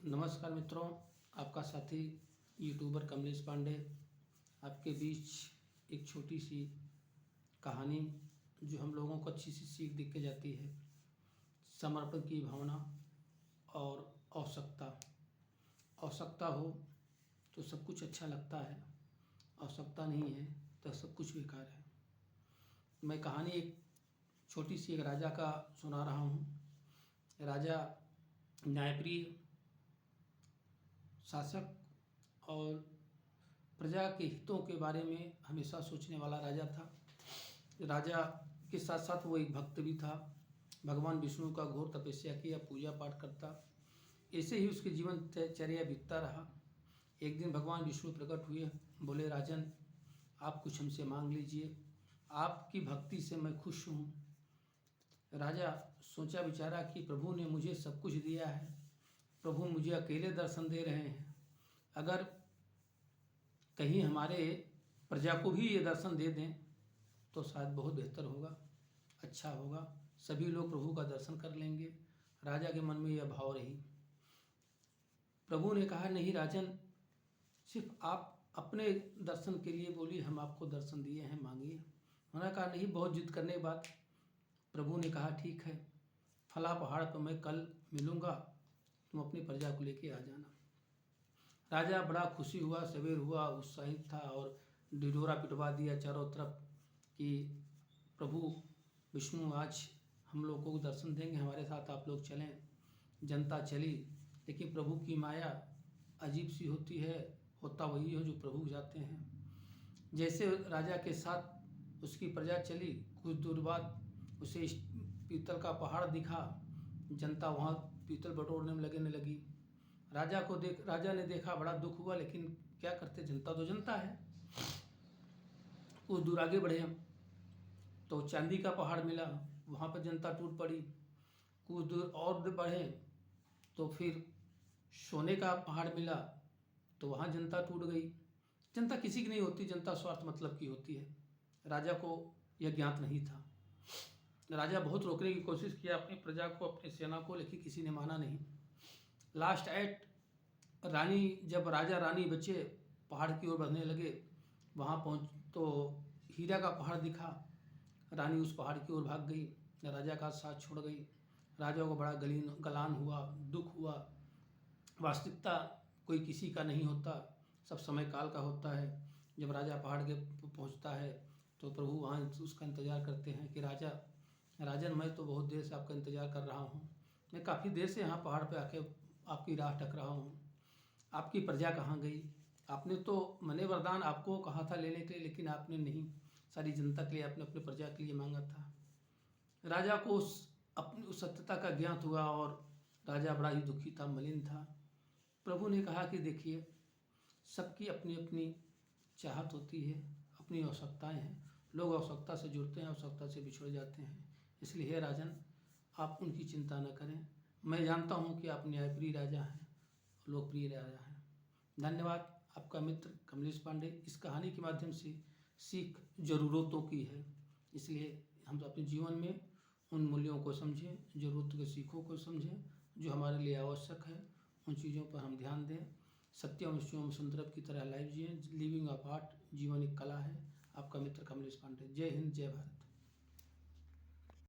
नमस्कार मित्रों, आपका साथी यूट्यूबर कमलेश पांडे आपके बीच एक छोटी सी कहानी जो हम लोगों को अच्छी सी सीख दे के जाती है। समर्पण की भावना और आवश्यकता हो तो सब कुछ अच्छा लगता है, आवश्यकता नहीं है तो सब कुछ बेकार है। मैं कहानी एक छोटी सी एक राजा का सुना रहा हूँ। राजा न्यायप्रिय शासक और प्रजा के हितों के बारे में हमेशा सोचने वाला राजा था। राजा के साथ साथ वो एक भक्त भी था। भगवान विष्णु का घोर तपस्या किया, पूजा पाठ करता। ऐसे ही उसके जीवन चर्या बीतता रहा। एक दिन भगवान विष्णु प्रकट हुए, बोले, राजन आप कुछ हमसे मांग लीजिए, आपकी भक्ति से मैं खुश हूँ। राजा सोचा विचारा कि प्रभु ने मुझे सब कुछ दिया है, प्रभु मुझे अकेले दर्शन दे रहे हैं, अगर कहीं हमारे प्रजा को भी ये दर्शन दे दें तो शायद बहुत बेहतर होगा, अच्छा होगा, सभी लोग प्रभु का दर्शन कर लेंगे। राजा के मन में यह भाव रही। प्रभु ने कहा, नहीं राजन, सिर्फ आप अपने दर्शन के लिए बोलिए, हम आपको दर्शन दिए हैं, मांगिए। उन्होंने कहा, नहीं, बहुत जिद करने के बाद प्रभु ने कहा, ठीक है, फला पहाड़ पर मैं कल मिलूँगा, तुम अपनी प्रजा को लेके आ जाना। राजा बड़ा खुशी हुआ, सवेर हुआ, उत्साहित था और ढिढोरा पिटवा दिया चारों तरफ कि प्रभु विष्णु आज हम लोगों को दर्शन देंगे, हमारे साथ आप लोग चलें। जनता चली, लेकिन प्रभु की माया अजीब सी होती है, होता वही है जो प्रभु जाते हैं। जैसे राजा के साथ उसकी प्रजा चली, कुछ दूर बाद उसे पीतल का पहाड़ दिखा। जनता वहाँ पीतल बटोरने में लगने लगी। राजा ने देखा, बड़ा दुख हुआ, लेकिन क्या करते, जनता तो जनता है। कुछ दूर आगे बढ़े तो चांदी का पहाड़ मिला, वहाँ पर जनता टूट पड़ी। कुछ दूर और बढ़े तो फिर सोने का पहाड़ मिला, तो वहाँ जनता टूट गई। जनता किसी की नहीं होती, जनता स्वार्थ मतलब की होती है। राजा को यह ज्ञात नहीं था। राजा बहुत रोकने की कोशिश किया अपनी प्रजा को, अपनी सेना को, लेकिन किसी ने माना नहीं। लास्ट एट रानी, जब राजा रानी बचे पहाड़ की ओर बढ़ने लगे, वहाँ पहुँच तो हीरा का पहाड़ दिखा। रानी उस पहाड़ की ओर भाग गई, राजा का साथ छोड़ गई। राजा को बड़ा गलान हुआ, दुख हुआ। वास्तविकता कोई किसी का नहीं होता, सब समय काल का होता है। जब राजा पहाड़ के पहुँचता है तो प्रभु वहाँ उसका इंतज़ार करते हैं कि राजन, मैं तो बहुत देर से आपका इंतज़ार कर रहा हूँ, मैं काफ़ी देर से यहाँ पहाड़ पे आके आपकी राह टक रहा हूँ, आपकी प्रजा कहाँ गई? आपने तो मने वरदान आपको कहा था लेने के लिए, लेकिन आपने नहीं, सारी जनता के लिए आपने अपने प्रजा के लिए मांगा था। राजा को अपनी उस सत्यता का ज्ञात हुआ और राजा बड़ा ही दुखी था, मलिन था। प्रभु ने कहा कि देखिए, सबकी अपनी अपनी चाहत होती है, अपनी आवश्यकताएं हैं। लोग आवश्यकता से जुड़ते हैं, आवश्यकता से बिछड़ जाते हैं। इसलिए हे राजन, आप उनकी चिंता न करें। मैं जानता हूँ कि आप न्यायप्रिय राजा हैं, लोकप्रिय राजा हैं। धन्यवाद। आपका मित्र कमलेश पांडे। इस कहानी के माध्यम से सीख ज़रूरतों की है, इसलिए हम अपने जीवन में उन मूल्यों को समझें, ज़रूरत के सीखों को समझें जो हमारे लिए आवश्यक है। उन चीज़ों पर हम ध्यान दें। सत्यम शिवम सुंदरम की तरह लाइफ जिए। लिविंग अ पार्ट, जीवन एक कला है। आपका मित्र कमलेश पांडे। जय हिंद, जय भारत।